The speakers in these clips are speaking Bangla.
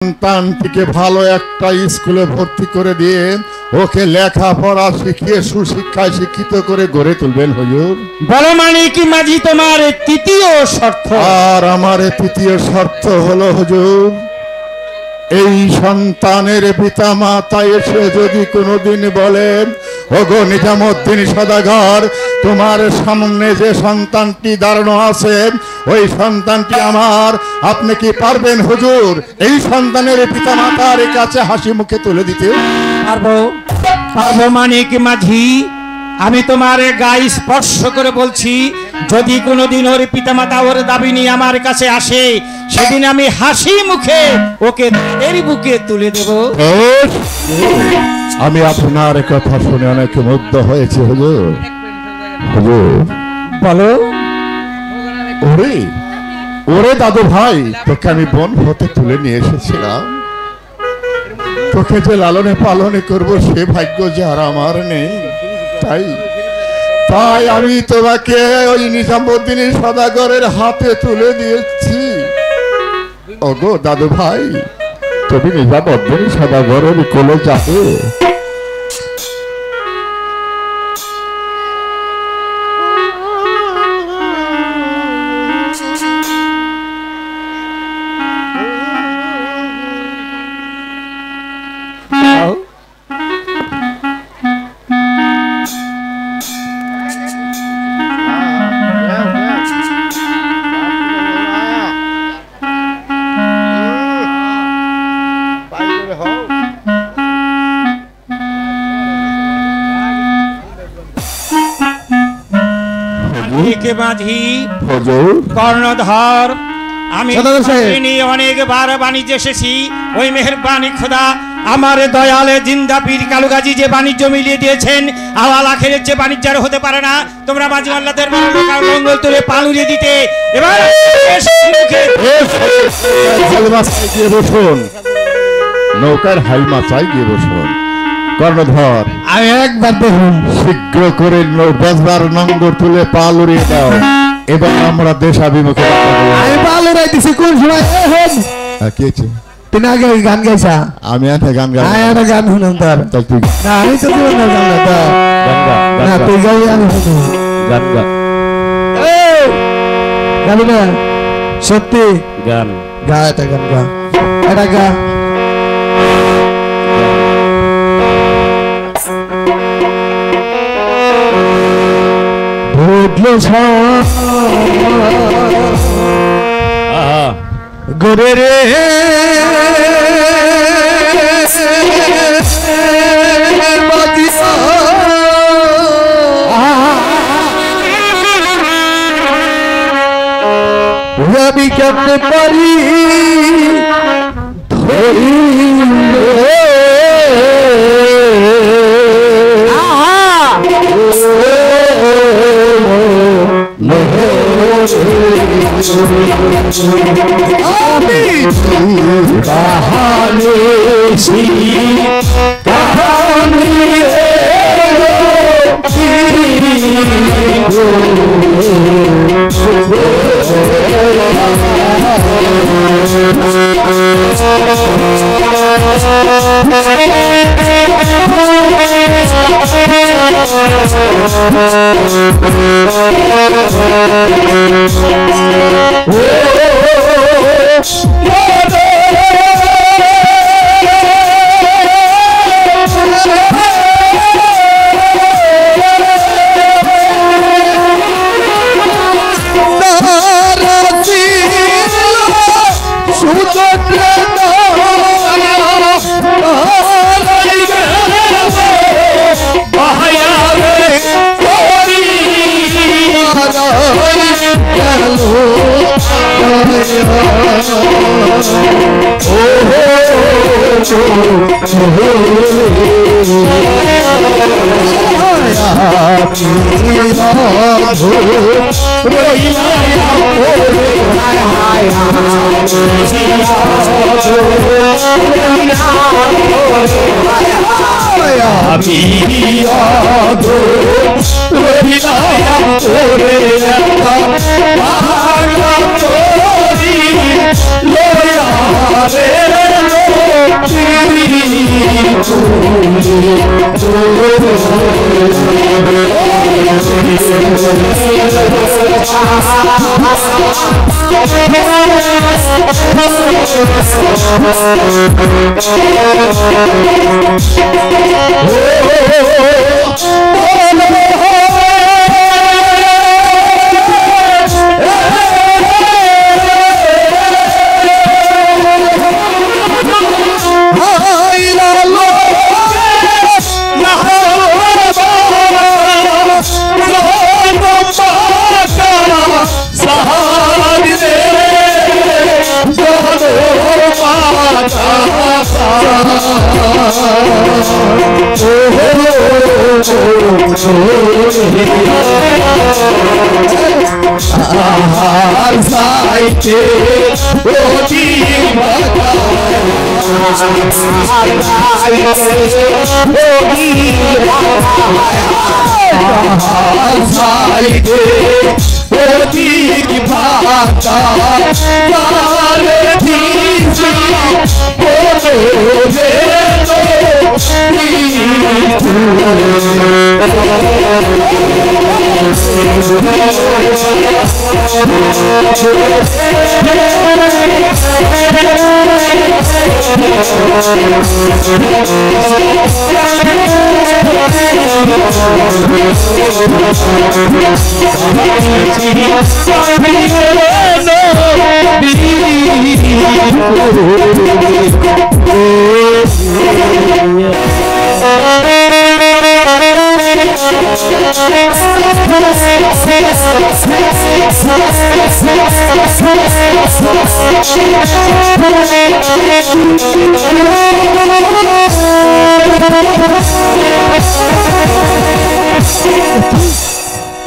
সন্তানটিকে ভালো একটা স্কুলে ভর্তি করে দিয়ে ওকে লেখাপড়া শিখিয়ে সুশিক্ষায় শিক্ষিত করে গড়ে তুলবেন হুজুর। বলো মানিক মাঝি তোমার তৃতীয় শর্ত? আর আমার তৃতীয় শর্ত হলো হুজুর, এই সন্তানের পিতা মাতা এসে যদি কোনোদিন বলেন ওগো নিজামুদ্দিন সওদাগর, তোমার সামনে যে সন্তানটি দাঁড়ানো আছে ওই সন্তানটি আমার, আপনি কি পারবেন হুজুর এই সন্তানের পিতা মাতার কাছে হাসি মুখে তুলে দিতে? পারবো পারবো মানিক মাঝি, আমি তোমার গায়ে স্পর্শ করে বলছি, যদি কোনোদিন ওর পিতামাতা ওর দাবি নিয়ে আমার কাছে আসে সেদিন আমি হাসি মুখে ওকে তাদের বুকে তুলে দেব। আমি আপনার কথা শুনে অনেক মুগ্ধ হয়েছি হুজুর। হুজুর বলো। ওরে ওরে দাদু ভাই, তোকে আমি বন হতে তুলে নিয়ে এসেছিলাম, তোকে যে লালনে পালনে করবো সে ভাগ্য যে আর আমার নেই, তাই তাই আমি তোমাকে ওই নিজামুদ্দিন সওদাগরের হাতে তুলে দিয়েছি। ওগো দাদু ভাই, তুমি নিজামুদ্দিন সওদাগরের কোলে যাবে। মাঝি হুজুর কর্ণধর, আমি অনেকবার বাণিজ্য এসেছি, ওই মেহেরবানি খোদা আমার দয়ালে জিন্দা পীর কালুগাজী যে বাণিজ্য মিলিয়ে দিয়েছেন, আওয়াল আখেরের যে বাণিজ্য আর হতে পারে না। তোমরা মাঝি মাল্লাদের মঙ্গল তুলে পালুরিয়ে দিতে এবার নৌকার হাইমাচাই গিয়ে বসুন। কর্ণধর, আমি একবার দেখুন, শীঘ্র করে বেজবার নঙ্গর তুলে পাল উড়িয়ে দাও, এবার আমরা দেশাভিমুখে। আমি পাল উড়াই দিছি কোন সময়? তুমি আগে গান গাইছা? আমি একটা গান গাই, একটা গান শুনুন তার। না আমি তো তুই গাই, আমি শুনুন গান গা। গাবি না? সত্যি গান গা, একটা গান গা, একটা গা। গরে রে আমি কেমনে পারি ধরি আমি কাহানি কাহানি আমি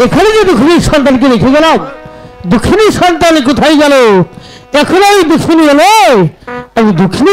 এখানে যে দুঃখিনী সন্তানকে রেখে গেলাম, দুঃখিনী সন্তান কোথায় গেল? এখন আমি দুঃখিনী এলো, আমি দুঃখিনী